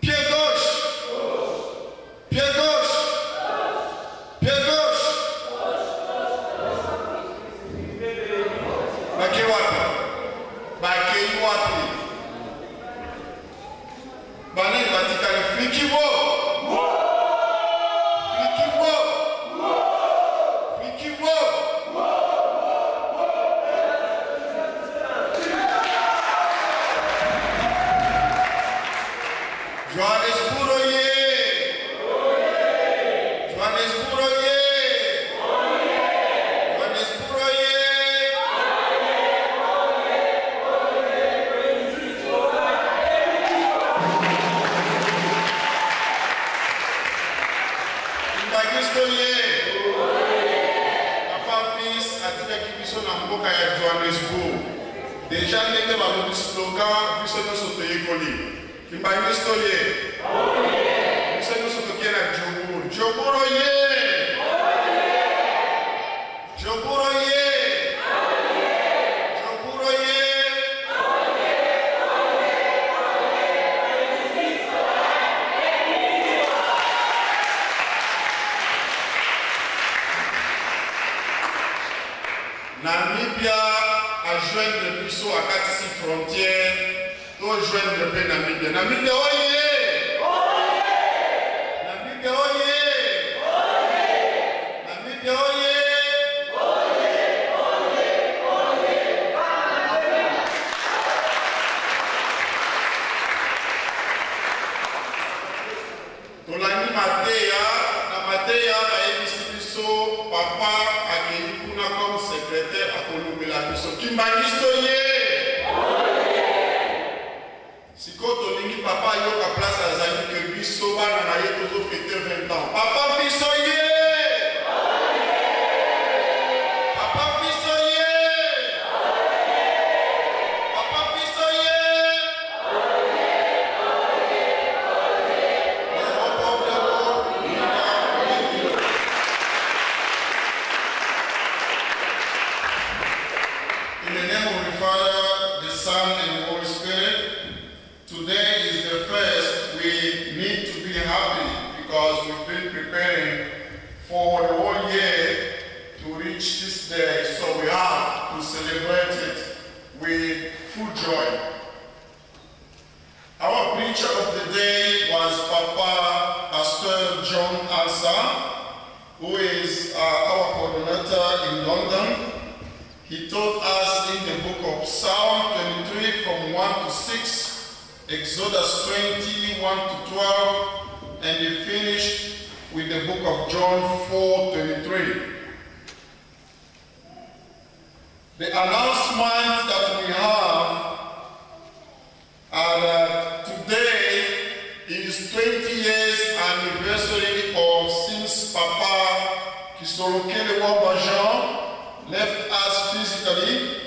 Pied gauche. Pied gauche. Pied gauche. Baki wapi? Baki wapi? Bani batikali flikiwo. Flikiwo. Flikiwo. Johannesburg oye. Johannesburg oye. Johannesburg oye. Kimbangisto ye. Papa fils atikaki biso na mboka ya Johannesburg. Déjà ndenge balobi slogan biso nyonso toyekoli. Kimbangisto ye. Biso nyonso tokie na Djoburo. Djoburo ye. Djoburo ye. Djoburo ye. Namibia a joindre biso à 4 frontières. To joindre pe Namibia. Namibia oye. Namibia oye. Namibia oye. Tolandi Mateya, na Mateya bayebisi biso papa akei kuna comme secrétaire akolobela biso. Kimbangisto ye. Siko tolingi papa yoka place azali ke biso bana na ye tozofete 20 ans. Papa biso ye. Papa biso ye. Papa biso ye. In the name of the Father, the Son, and the Holy Spirit, today is the first. We need to be happy because we've been preparing for the whole year to reach this day. So we have to celebrate it with full joy. Our preacher of the day was Papa Pastor John Alsa, who is our coordinator in London. He taught us in the book of Psalm 23 from 1 to 6, Exodus 20, 1 to 12, and he finished with the book of John 4:23. The announcement that we have are that today is 20 years anniversary of since Papa Kisolokele Wambajan left us physically.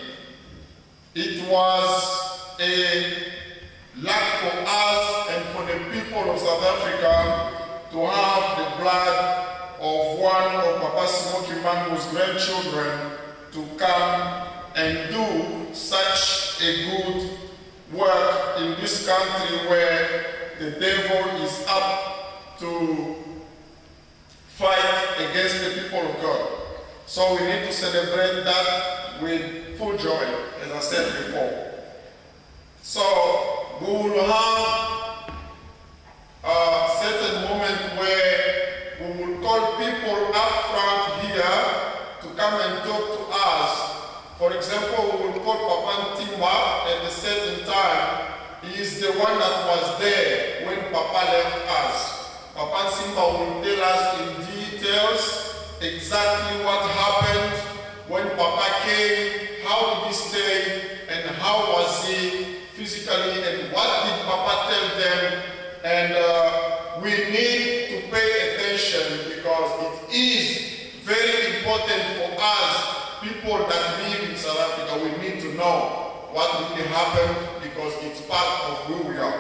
It was a lack for us and for the people of South Africa to have the blood of one of Papa Simon Kimbangu's grandchildren to come and do such a good work in this country where the devil is up to fight against the people of God. So we need to celebrate that with full joy, as I said before. So we will have a certain moment where we will call people up front here to come and talk to us. For example, we will call Papa Ntimba at a certain time. He is the one that was there when Papa left us. Papa Ntimba will tell us in details exactly what happened when Papa came, how did he stay, and how was he physically, and what did Papa tell them. And we need to pay attention because it is very important for us, people that live in South Africa. We need to know what really happened because it's part of who we are.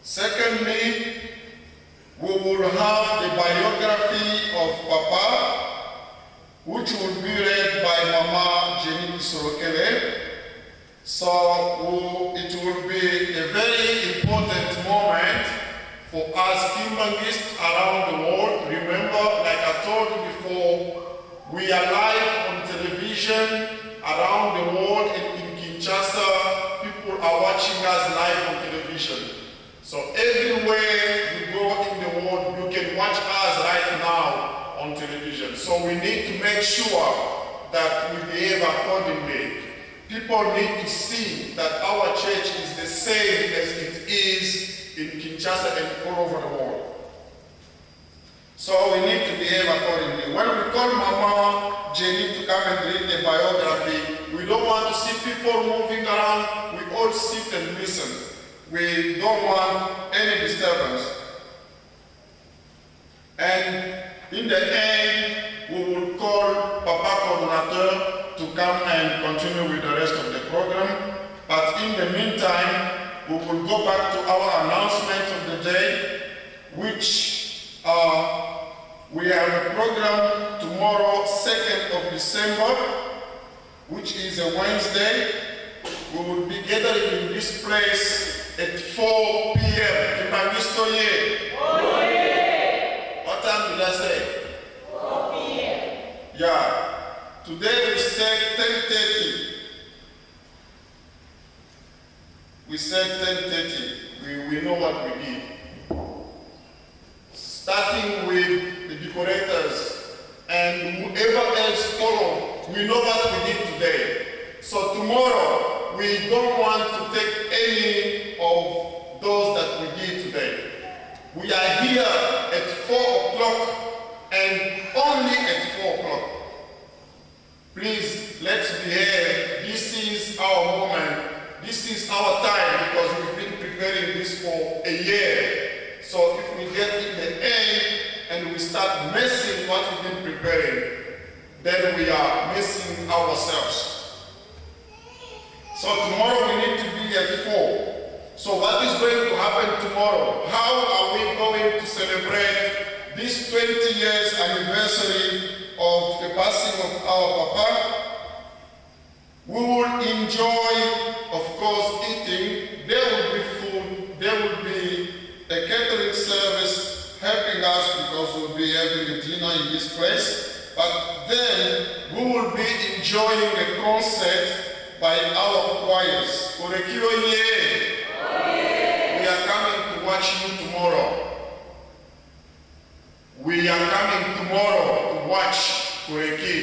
Secondly, we will have the biography of Papa, which will be read by Mama Jenny Sorokele. So it will be a very important moment for us Kimbangists around the world. Remember, like I told you before, we are live on television around the world, and in Kinshasa, people are watching us live on television. So everywhere we go in the world, you can watch us right now on television. So we need to make sure that we behave accordingly. People need to see that our church is the same as it is in Kinshasa and all over the world. So we need to behave accordingly. When we call Mama Jenny to come and read the biography, we don't want to see people moving around. We all sit and listen. We don't want any disturbance. And in the end, we will call Papa Coordinator to come and continue with the rest of the program. But in the meantime, we will go back to our announcement of the day, which we have a program tomorrow, 2nd of December, which is a Wednesday. We will be gathering in this place at 4 p.m. Kimbangistoye. What time did I say? 4 p.m. Yeah. Today we said 10:30. We said 10:30. We know what we did. Starting with the decorators and whoever else follow, we know what we did today. So tomorrow, we don't want to take any of those that we did today. We are here at 4 o'clock and only at 4 o'clock. Please, let's behave. This is our moment. This is our time because we've been preparing this for a year. So if we get in the end and we start messing what we've been preparing, then we are missing ourselves. So tomorrow we need to be at 4. So what is going to happen tomorrow? How are we going to celebrate this 20 years anniversary of the passing of our Papa? We will enjoy, of course, eating. There will be food. There will be a catering service helping us because we'll be having a dinner in this place. But then we will be enjoying a concert by our choirs. We are coming to watch you tomorrow. We are coming tomorrow to watch Koreki.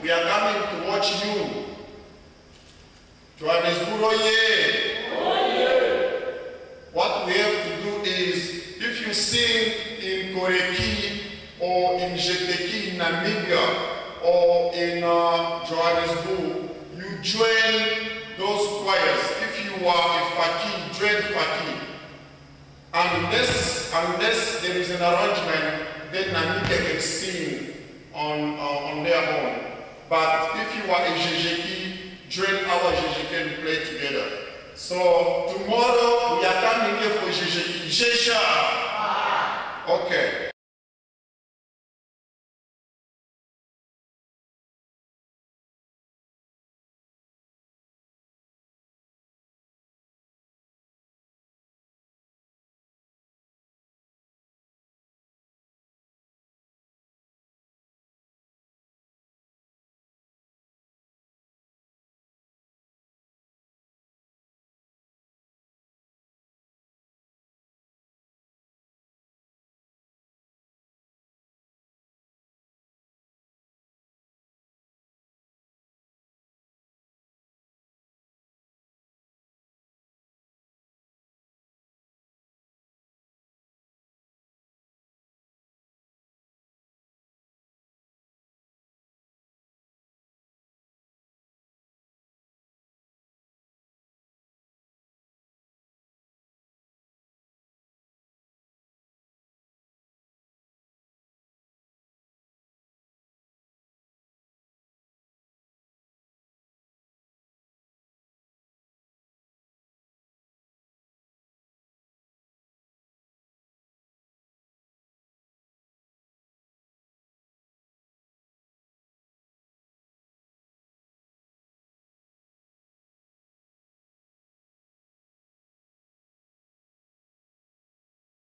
We are coming to watch you. What we have to do is, if you sing in Koreki or in Jeteki in Namibia or in Johannesburg, you join those choirs. If you are a Faki, join Faki. Unless there is an arrangement, then Namibia can sing on their own. But if you are a Jejeki, join our Jejeki and play together. So tomorrow we are coming here for Jejeki. Jeja! Okay.